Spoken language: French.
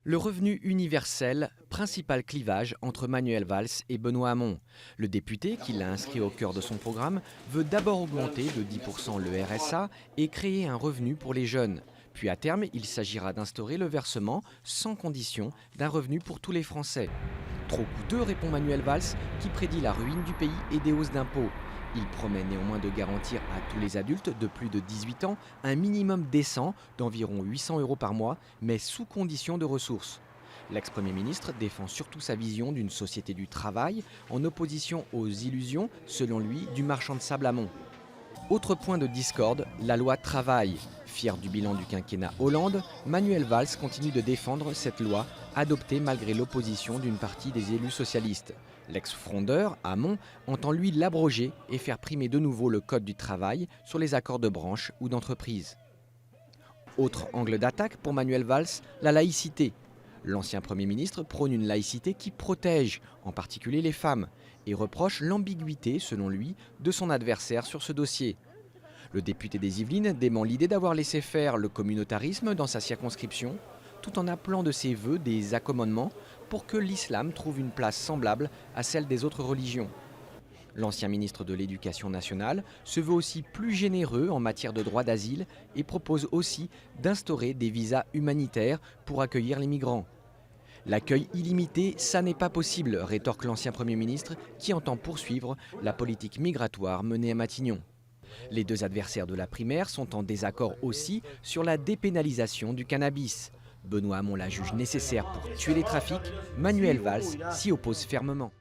Le revenu universel, principal clivage entre Manuel Valls et Benoît Hamon. Le député, qui l'a inscrit au cœur de son programme, veut d'abord augmenter de 10% le RSA et créer un revenu pour les jeunes. Puis à terme, il s'agira d'instaurer le versement, sans condition, d'un revenu pour tous les Français. Trop coûteux, répond Manuel Valls, qui prédit la ruine du pays et des hausses d'impôts. Il promet néanmoins de garantir à tous les adultes de plus de 18 ans un minimum décent d'environ 800 € par mois, mais sous condition de ressources. L'ex-premier ministre défend surtout sa vision d'une société du travail, en opposition aux illusions, selon lui, du marchand de sable Hamon. Autre point de discorde, la loi travail. Fier du bilan du quinquennat Hollande, Manuel Valls continue de défendre cette loi, adoptée malgré l'opposition d'une partie des élus socialistes. L'ex-frondeur, Hamon, entend lui l'abroger et faire primer de nouveau le code du travail sur les accords de branche ou d'entreprise. Autre angle d'attaque pour Manuel Valls, la laïcité. L'ancien Premier ministre prône une laïcité qui protège, en particulier les femmes, et reproche l'ambiguïté, selon lui, de son adversaire sur ce dossier. Le député des Yvelines dément l'idée d'avoir laissé faire le communautarisme dans sa circonscription, tout en appelant de ses vœux des accommodements pour que l'islam trouve une place semblable à celle des autres religions. L'ancien ministre de l'Éducation nationale se veut aussi plus généreux en matière de droit d'asile et propose aussi d'instaurer des visas humanitaires pour accueillir les migrants. L'accueil illimité, ça n'est pas possible, rétorque l'ancien Premier ministre qui entend poursuivre la politique migratoire menée à Matignon. Les deux adversaires de la primaire sont en désaccord aussi sur la dépénalisation du cannabis. Benoît Hamon la juge nécessaire pour tuer les trafics, Manuel Valls s'y oppose fermement.